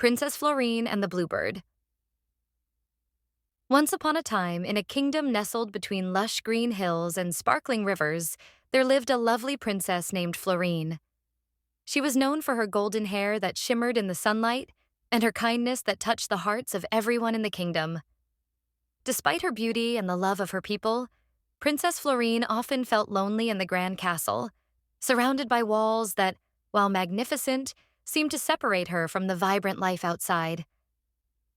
Princess Florine and the BlueBird. Once upon a time, in a kingdom nestled between lush green hills and sparkling rivers, there lived a lovely princess named Florine. She was known for her golden hair that shimmered in the sunlight and her kindness that touched the hearts of everyone in the kingdom. Despite her beauty and the love of her people, Princess Florine often felt lonely in the grand castle, surrounded by walls that, while magnificent, seemed to separate her from the vibrant life outside.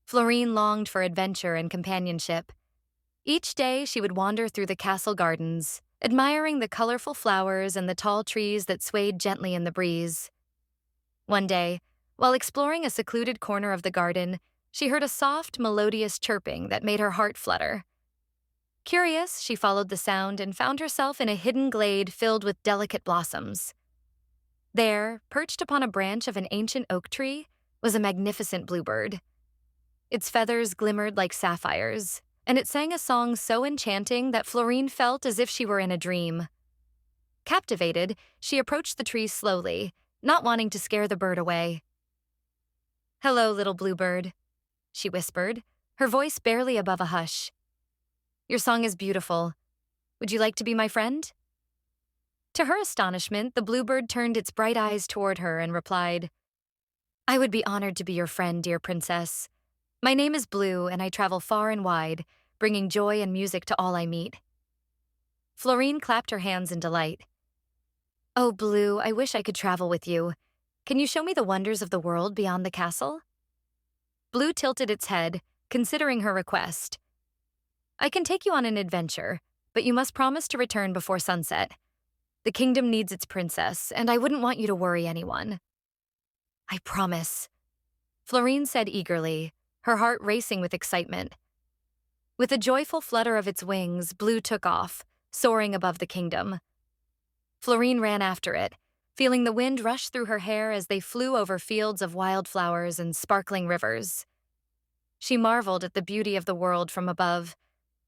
Florine longed for adventure and companionship. Each day she would wander through the castle gardens, admiring the colorful flowers and the tall trees that swayed gently in the breeze. One day, while exploring a secluded corner of the garden, she heard a soft, melodious chirping that made her heart flutter. Curious, she followed the sound and found herself in a hidden glade filled with delicate blossoms. There, perched upon a branch of an ancient oak tree, was a magnificent bluebird. Its feathers glimmered like sapphires, and it sang a song so enchanting that Florine felt as if she were in a dream. Captivated, she approached the tree slowly, not wanting to scare the bird away. "Hello, little bluebird," she whispered, her voice barely above a hush. "Your song is beautiful. Would you like to be my friend?" To her astonishment, the bluebird turned its bright eyes toward her and replied, "I would be honored to be your friend, dear princess. My name is Blue, and I travel far and wide, bringing joy and music to all I meet." Florine clapped her hands in delight. "Oh, Blue, I wish I could travel with you. Can you show me the wonders of the world beyond the castle?" Blue tilted its head, considering her request. "I can take you on an adventure, but you must promise to return before sunset. The kingdom needs its princess, and I wouldn't want you to worry anyone." "I promise," Florine said eagerly, her heart racing with excitement. With a joyful flutter of its wings, Blue took off, soaring above the kingdom. Florine ran after it, feeling the wind rush through her hair as they flew over fields of wildflowers and sparkling rivers. She marveled at the beauty of the world from above,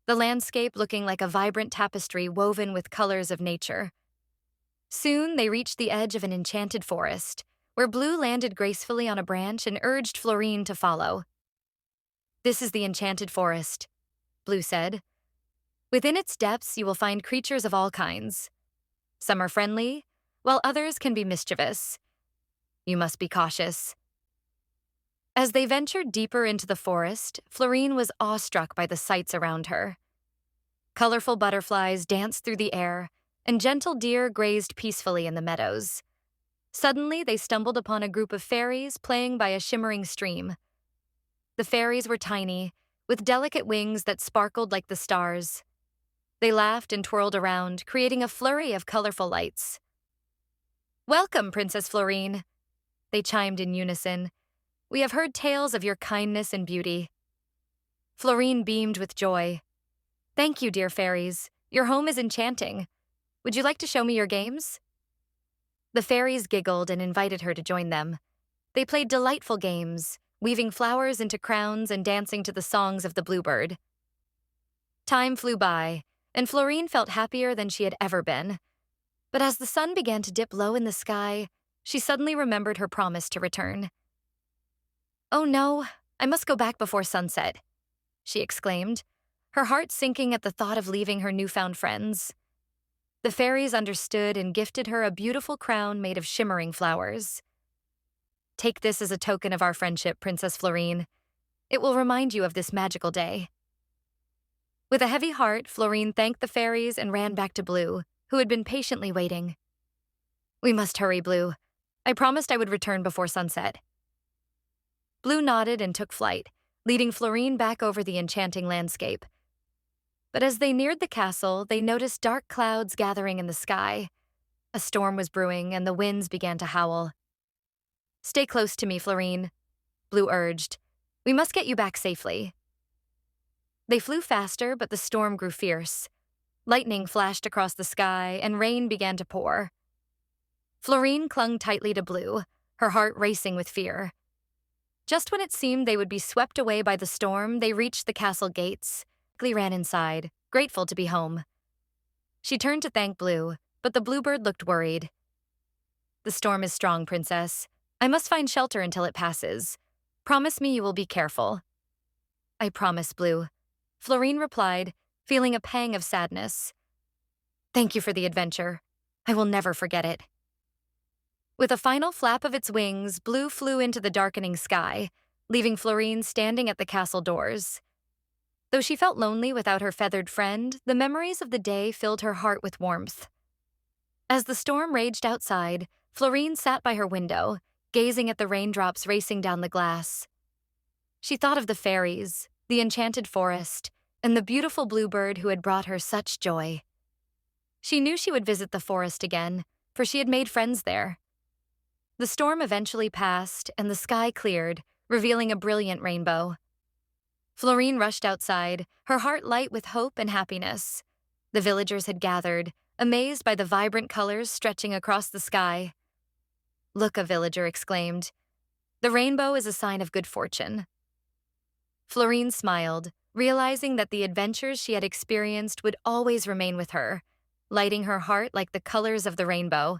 the landscape looking like a vibrant tapestry woven with colors of nature. Soon they reached the edge of an enchanted forest, where Blue landed gracefully on a branch and urged Florine to follow. "This is the enchanted forest," Blue said. "Within its depths you will find creatures of all kinds. Some are friendly, while others can be mischievous. You must be cautious." As they ventured deeper into the forest, Florine was awestruck by the sights around her. Colorful butterflies danced through the air, and gentle deer grazed peacefully in the meadows. Suddenly, they stumbled upon a group of fairies playing by a shimmering stream. The fairies were tiny, with delicate wings that sparkled like the stars. They laughed and twirled around, creating a flurry of colorful lights. "Welcome, Princess Florine," they chimed in unison. "We have heard tales of your kindness and beauty." Florine beamed with joy. "Thank you, dear fairies. Your home is enchanting. Would you like to show me your games?" The fairies giggled and invited her to join them. They played delightful games, weaving flowers into crowns and dancing to the songs of the bluebird. Time flew by, and Florine felt happier than she had ever been. But as the sun began to dip low in the sky, she suddenly remembered her promise to return. "Oh no, I must go back before sunset," she exclaimed, her heart sinking at the thought of leaving her newfound friends. The fairies understood and gifted her a beautiful crown made of shimmering flowers. "Take this as a token of our friendship, Princess Florine. It will remind you of this magical day." With a heavy heart, Florine thanked the fairies and ran back to Blue, who had been patiently waiting. "We must hurry, Blue. I promised I would return before sunset." Blue nodded and took flight, leading Florine back over the enchanting landscape. But as they neared the castle, they noticed dark clouds gathering in the sky. A storm was brewing, and the winds began to howl. "Stay close to me, Florine," Blue urged. "We must get you back safely." They flew faster, but the storm grew fierce. Lightning flashed across the sky, and rain began to pour. Florine clung tightly to Blue, her heart racing with fear. Just when it seemed they would be swept away by the storm, they reached the castle gates. Quickly ran inside, grateful to be home. She turned to thank Blue, but the bluebird looked worried. "The storm is strong, Princess. I must find shelter until it passes. Promise me you will be careful. I promise, Blue. Florine replied, feeling a pang of sadness. Thank you for the adventure. I will never forget it. With a final flap of its wings, Blue flew into the darkening sky, leaving Florine standing at the castle doors. Though she felt lonely without her feathered friend, the memories of the day filled her heart with warmth. As the storm raged outside, Florine sat by her window, gazing at the raindrops racing down the glass. She thought of the fairies, the enchanted forest, and the beautiful BlueBird who had brought her such joy. She knew she would visit the forest again, for she had made friends there. The storm eventually passed, and the sky cleared, revealing a brilliant rainbow. Florine rushed outside, her heart light with hope and happiness. The villagers had gathered, amazed by the vibrant colors stretching across the sky. Look, a villager exclaimed. The rainbow is a sign of good fortune. Florine smiled, realizing that the adventures she had experienced would always remain with her, lighting her heart like the colors of the rainbow.